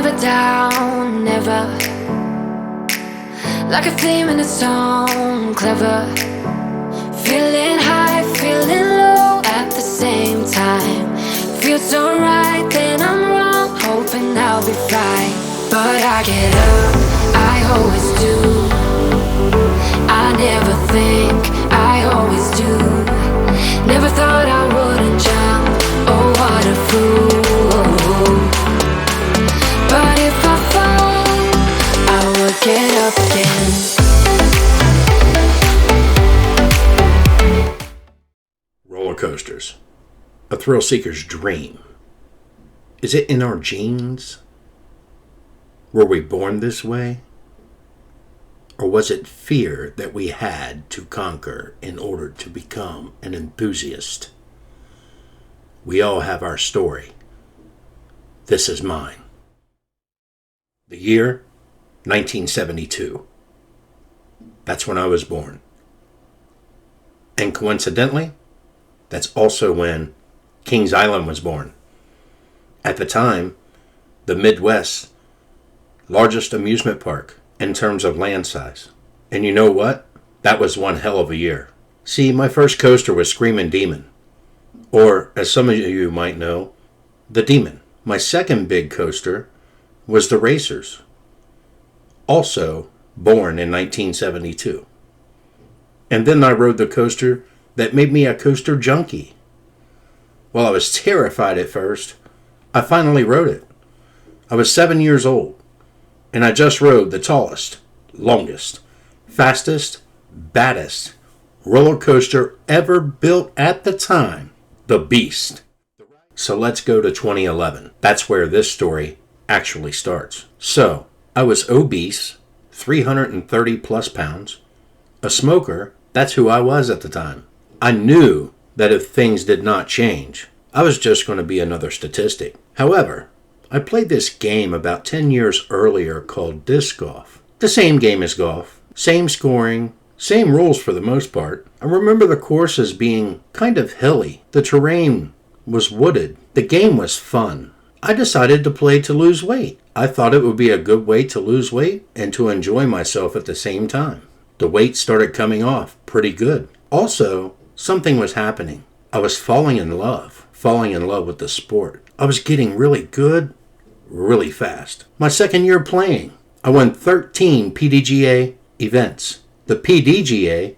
never down, never. Like a theme in a song, clever. Feeling high, feeling low at the same time. Feels so right, then I'm wrong, hoping I'll be fine. But I get up, I always do. I never think, I always do. Never thought I wouldn't jump, oh what a fool. But if I fall, I would get up again. Roller coasters. A thrill seeker's dream. Is it in our genes? Were we born this way? Or was it fear that we had to conquer in order to become an enthusiast? We all have our story. This is mine. The year, 1972. That's when I was born. And coincidentally, that's also when Kings Island was born. At the time, the Midwest's largest amusement park in terms of land size. And you know what? That was one hell of a year. See, my first coaster was Screamin' Demon. Or, as some of you might know, the Demon. My second big coaster was the Racers. Also born in 1972. And then I rode the coaster that made me a coaster junkie. While I was terrified at first, I finally rode it. I was 7 years old, and I just rode the tallest, longest, fastest, baddest roller coaster ever built at the time, the Beast. So let's go to 2011. That's where this story actually starts. So, I was obese, 330 plus pounds, a smoker. That's who I was at the time. I knew that if things did not change, I was just going to be another statistic. However, I played this game about 10 years earlier called disc golf. The same game as golf, same scoring, same rules for the most part. I remember the courses being kind of hilly. The terrain was wooded. The game was fun. I decided to play to lose weight. I thought it would be a good way to lose weight and to enjoy myself at the same time. The weight started coming off pretty good. Also, something was happening. I was falling in love with the sport. I was getting really good, really fast. My second year playing, I won 13 PDGA events. The PDGA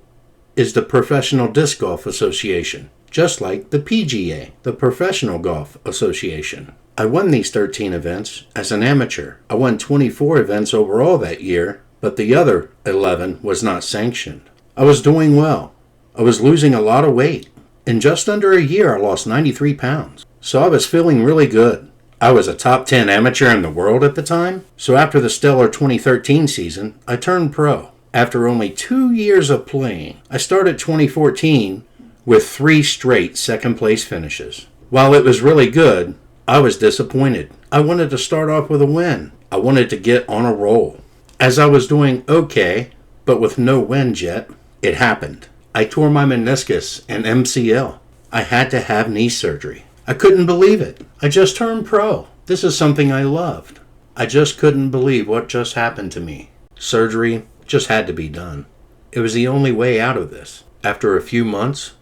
is the Professional Disc Golf Association, just like the PGA, the Professional Golf Association. I won these 13 events as an amateur. I won 24 events overall that year, but the other 11 was not sanctioned. I was doing well. I was losing a lot of weight. In just under a year, I lost 93 pounds. So I was feeling really good. I was a top 10 amateur in the world at the time. So after the stellar 2013 season, I turned pro. After only 2 years of playing, I started 2014 with 3 straight second place finishes. While it was really good, I was disappointed. I wanted to start off with a win. I wanted to get on a roll. As I was doing okay, but with no wins yet, it happened. I tore my meniscus and MCL. I had to have knee surgery. I couldn't believe it. I just turned pro. This is something I loved. I just couldn't believe what just happened to me. Surgery just had to be done. It was the only way out of this. After a few months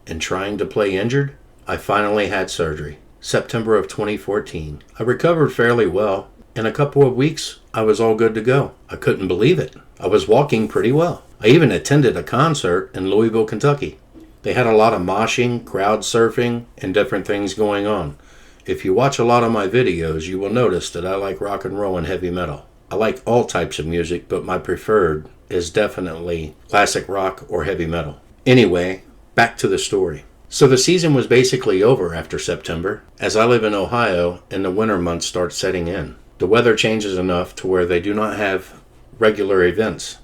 and trying to play injured, I finally had surgery. September of 2014. I recovered fairly well. In a couple of weeks, I was all good to go. I couldn't believe it. I was walking pretty well. I even attended a concert in Louisville, Kentucky. They had a lot of moshing, crowd surfing, and different things going on. If you watch a lot of my videos, you will notice that I like rock and roll and heavy metal. I like all types of music, but my preferred is definitely classic rock or heavy metal. Anyway, back to the story. So the season was basically over after September, as I live in Ohio and the winter months start setting in. The weather changes enough to where they do not have regular events.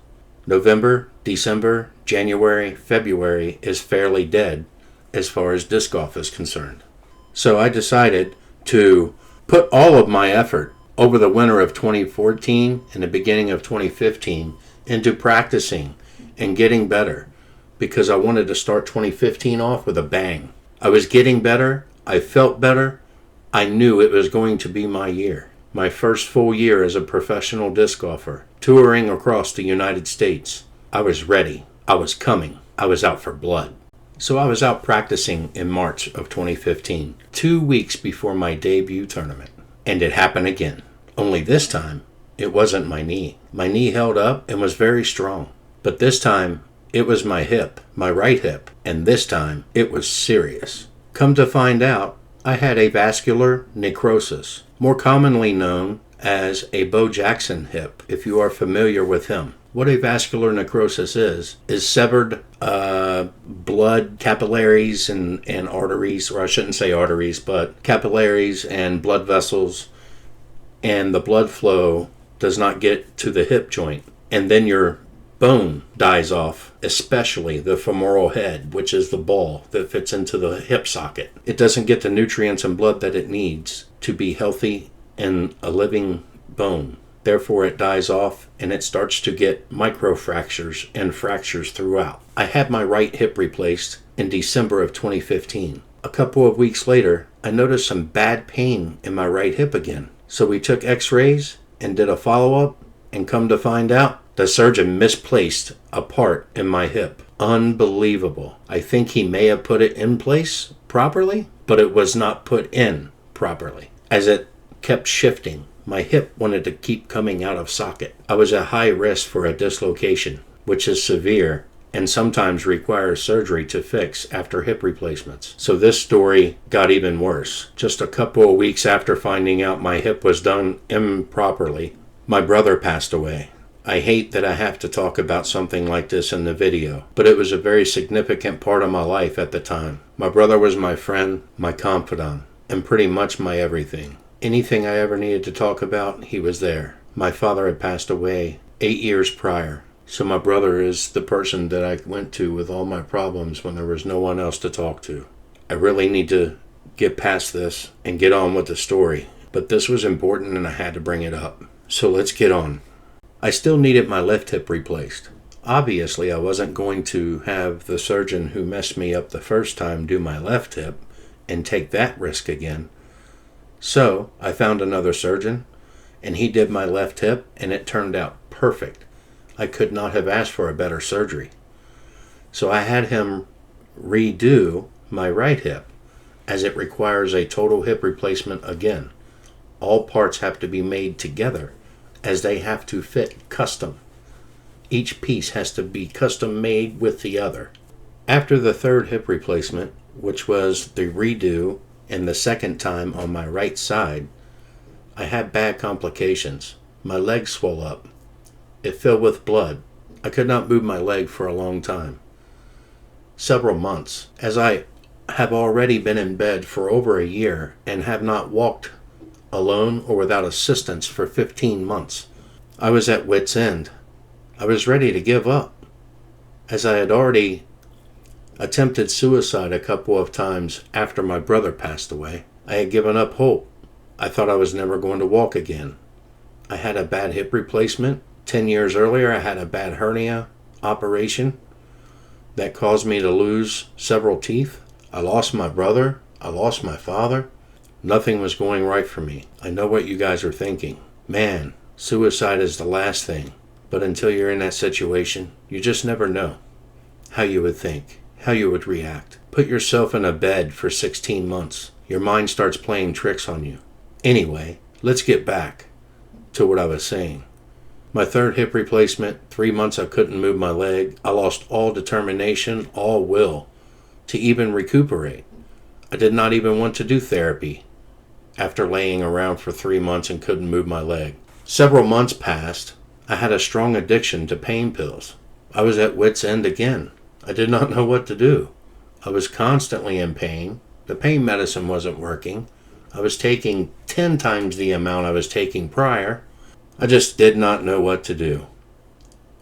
November, December, January, February is fairly dead as far as disc golf is concerned. So I decided to put all of my effort over the winter of 2014 and the beginning of 2015 into practicing and getting better, because I wanted to start 2015 off with a bang. I was getting better. I felt better. I knew it was going to be my year. My first full year as a professional disc golfer, touring across the United States. I was ready. I was coming. I was out for blood. So I was out practicing in March of 2015, 2 weeks before my debut tournament. And it happened again. Only this time, it wasn't my knee. My knee held up and was very strong. But this time, it was my hip, my right hip. And this time, it was serious. Come to find out, I had avascular necrosis, more commonly known as a Bo Jackson hip, if you are familiar with him. What avascular necrosis is severed blood capillaries and arteries, or I shouldn't say arteries, but capillaries and blood vessels, and the blood flow does not get to the hip joint. And then your bone dies off, especially the femoral head, which is the ball that fits into the hip socket. It doesn't get the nutrients and blood that it needs to be healthy and a living bone. Therefore, it dies off and it starts to get microfractures and fractures throughout. I had my right hip replaced in December of 2015. A couple of weeks later, I noticed some bad pain in my right hip again. So we took x-rays and did a follow-up, and come to find out, the surgeon misplaced a part in my hip. Unbelievable. I think he may have put it in place properly, but it was not put in properly. As it kept shifting, my hip wanted to keep coming out of socket. I was at high risk for a dislocation, which is severe and sometimes requires surgery to fix after hip replacements. So this story got even worse. Just a couple of weeks after finding out my hip was done improperly, my brother passed away. I hate that I have to talk about something like this in the video, but it was a very significant part of my life at the time. My brother was my friend, my confidant, and pretty much my everything. Anything I ever needed to talk about, he was there. My father had passed away 8 years prior, so my brother is the person that I went to with all my problems when there was no one else to talk to. I really need to get past this and get on with the story, but this was important and I had to bring it up. So let's get on. I still needed my left hip replaced. Obviously, I wasn't going to have the surgeon who messed me up the first time do my left hip and take that risk again. So I found another surgeon, and he did my left hip, and it turned out perfect. I could not have asked for a better surgery. So I had him redo my right hip, as it requires a total hip replacement again. All parts have to be made together, as they have to fit custom. Each piece has to be custom made with the other. After the third hip replacement, which was the redo and the second time on my right side, I had bad complications. My leg swelled up. It filled with blood. I could not move my leg for a long time. Several months, as I have already been in bed for over a year and have not walked alone or without assistance for 15 months. I was at wit's end. I was ready to give up, as I had already attempted suicide a couple of times after my brother passed away. I had given up hope. I thought I was never going to walk again. I had a bad hip replacement. 10 years earlier, I had a bad hernia operation that caused me to lose several teeth. I lost my brother. I lost my father. Nothing was going right for me. I know what you guys are thinking. Man, suicide is the last thing. But until you're in that situation, you just never know how you would think, how you would react. Put yourself in a bed for 16 months. Your mind starts playing tricks on you. Anyway, let's get back to what I was saying. My third hip replacement, 3 months I couldn't move my leg. I lost all determination, all will to even recuperate. I did not even want to do therapy after laying around for 3 months and couldn't move my leg. Several months passed. I had a strong addiction to pain pills. I was at wit's end again. I did not know what to do. I was constantly in pain. The pain medicine wasn't working. I was taking 10 times the amount I was taking prior. I just did not know what to do.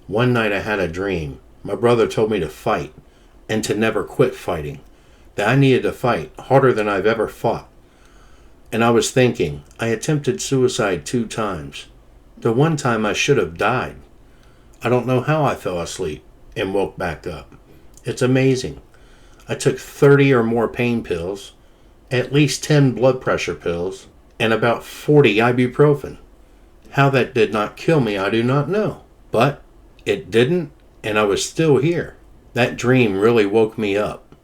One night I had a dream. My brother told me to fight and to never quit fighting. That I needed to fight harder than I've ever fought. And I was thinking, I attempted suicide 2 times. The one time I should have died. I don't know how I fell asleep and woke back up. It's amazing. I took 30 or more pain pills, at least 10 blood pressure pills, and about 40 ibuprofen. How that did not kill me, I do not know. But it didn't, and I was still here. That dream really woke me up.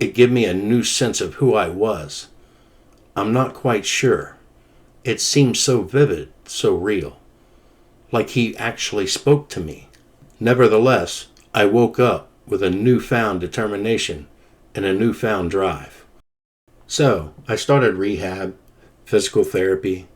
It gave me a new sense of who I was. I'm not quite sure. It seemed so vivid, so real. Like he actually spoke to me. Nevertheless, I woke up with a newfound determination and a newfound drive. So, I started rehab, physical therapy,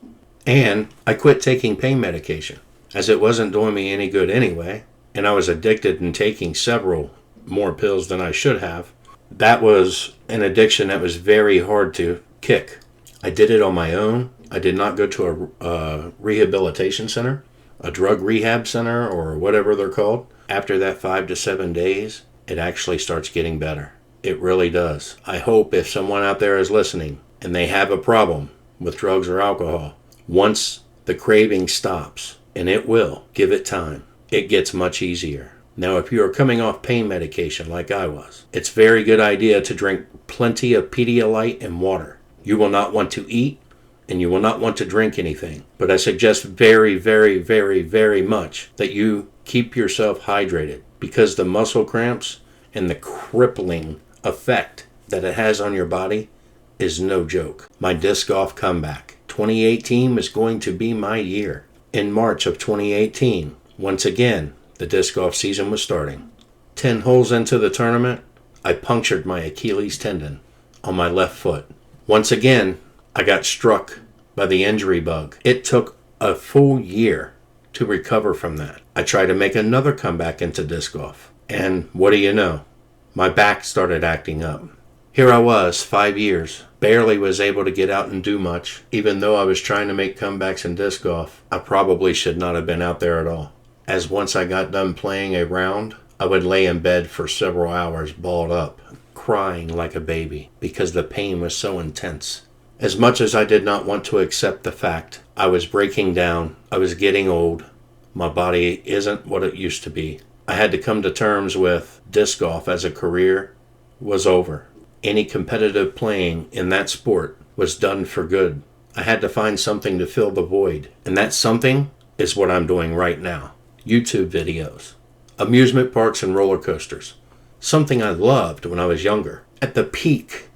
and I quit taking pain medication, as it wasn't doing me any good anyway, and I was addicted and taking several more pills than I should have. That was an addiction that was very hard to kick. I did it on my own. I did not go to a rehabilitation center, a drug rehab center, or whatever they're called. After that 5 to 7 days, it actually starts getting better. It really does. I hope if someone out there is listening and they have a problem with drugs or alcohol, once the craving stops, and it will, give it time, it gets much easier. Now, if you are coming off pain medication like I was, it's a very good idea to drink plenty of Pedialyte and water. You will not want to eat, and you will not want to drink anything. But I suggest very, very, very, very much that you keep yourself hydrated, because the muscle cramps and the crippling effect that it has on your body is no joke. My disc golf comeback. 2018 is going to be my year. In March of 2018, once again, the disc golf season was starting. 10 holes into the tournament, I punctured my Achilles tendon on my left foot. Once again, I got struck by the injury bug. It took a full year to recover from that. I tried to make another comeback into disc golf. And what do you know? My back started acting up. Here I was, 5 years, barely was able to get out and do much. Even though I was trying to make comebacks in disc golf, I probably should not have been out there at all. As once I got done playing a round, I would lay in bed for several hours balled up, crying like a baby, because the pain was so intense. As much as I did not want to accept the fact, I was breaking down, I was getting old, my body isn't what it used to be. I had to come to terms with disc golf as a career was over. Any competitive playing in that sport was done for good. I had to find something to fill the void, and that something is what I'm doing right now. YouTube videos, amusement parks and roller coasters, something I loved when I was younger. At the peak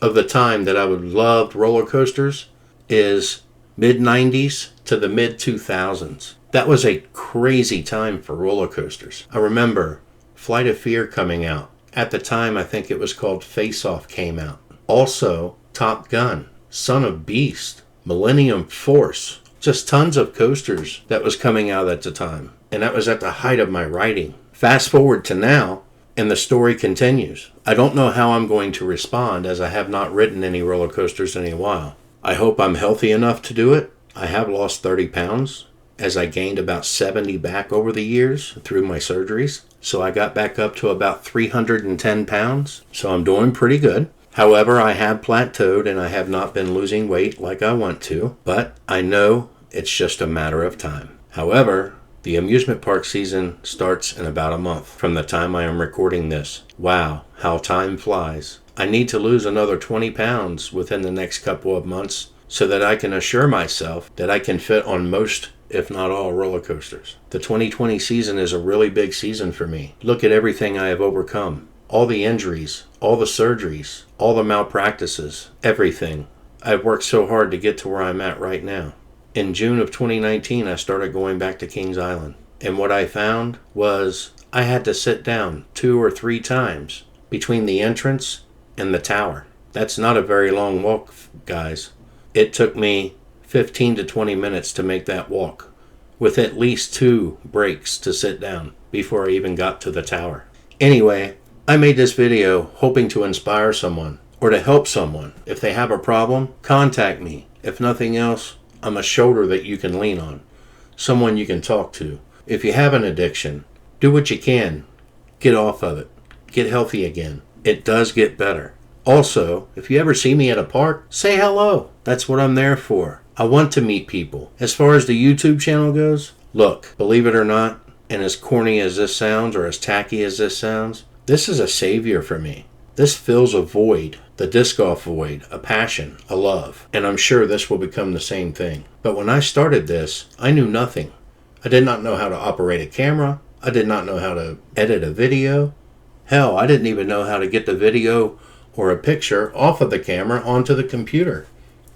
of the time that I would loved roller coasters is mid-90s to the mid-2000s. That was a crazy time for roller coasters. I remember Flight of Fear coming out. At the time, I think it was called Face Off came out. Also, Top Gun, Son of Beast, Millennium Force. Just tons of coasters that was coming out at the time. And that was at the height of my writing. Fast forward to now, and the story continues. I don't know how I'm going to respond, as I have not ridden any roller coasters in a while. I hope I'm healthy enough to do it. I have lost 30 pounds, as I gained about 70 back over the years through my surgeries. So I got back up to about 310 pounds. So I'm doing pretty good. However, I have plateaued and I have not been losing weight like I want to. But I know it's just a matter of time. However, the amusement park season starts in about a month from the time I am recording this. Wow, how time flies. I need to lose another 20 pounds within the next couple of months so that I can assure myself that I can fit on most, if not all, roller coasters. The 2020 season is a really big season for me. Look at everything I have overcome. All the injuries, all the surgeries, all the malpractices, everything. I've worked so hard to get to where I'm at right now. In June of 2019, I started going back to Kings Island. And what I found was I had to sit down 2 or 3 times between the entrance and the tower. That's not a very long walk, guys. It took me 15 to 20 minutes to make that walk, with at least 2 breaks to sit down before I even got to the tower. Anyway, I made this video hoping to inspire someone or to help someone. If they have a problem, contact me. If nothing else, I'm a shoulder that you can lean on, someone you can talk to. If you have an addiction, do what you can. Get off of it. Get healthy again. It does get better. Also, if you ever see me at a park, say hello. That's what I'm there for. I want to meet people. As far as the YouTube channel goes, look, believe it or not, and as corny as this sounds or as tacky as this sounds, this is a savior for me. This fills a void, the disc golf void, a passion, a love, and I'm sure this will become the same thing. But when I started this, I knew nothing. I did not know how to operate a camera. I did not know how to edit a video. Hell, I didn't even know how to get the video or a picture off of the camera onto the computer,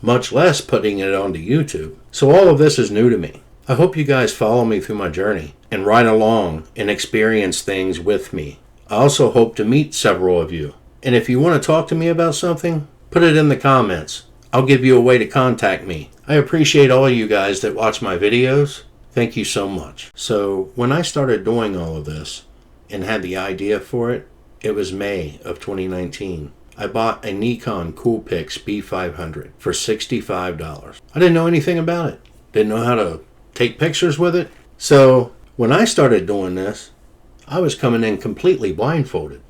much less putting it onto YouTube. So all of this is new to me. I hope you guys follow me through my journey and ride along and experience things with me. I also hope to meet several of you. And if you want to talk to me about something, put it in the comments. I'll give you a way to contact me. I appreciate all you guys that watch my videos. Thank you so much. So when I started doing all of this and had the idea for it, it was May of 2019. I bought a Nikon Coolpix B500 for $65. I didn't know anything about it. Didn't know how to take pictures with it. So when I started doing this, I was coming in completely blindfolded.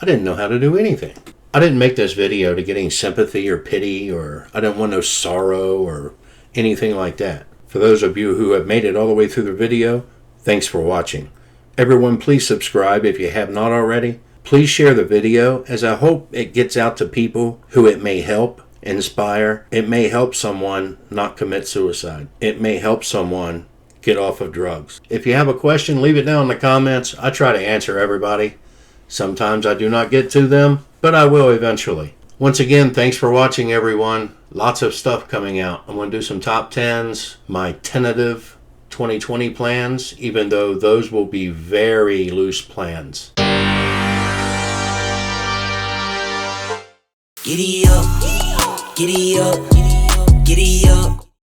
I didn't know how to do anything. I didn't make this video to get any sympathy or pity, or I didn't want no sorrow or anything like that. For those of you who have made it all the way through the video, thanks for watching. Everyone, please subscribe if you have not already. Please share the video, as I hope it gets out to people who it may help, inspire. It may help someone not commit suicide. It may help someone get off of drugs. If you have a question, leave it down in the comments. I try to answer everybody. Sometimes I do not get to them, but I will eventually. Once again, thanks for watching, everyone. Lots of stuff coming out. I'm going to do some top 10s, my tentative 2020 plans, even though those will be very loose plans. Giddy up, giddy up, giddy up.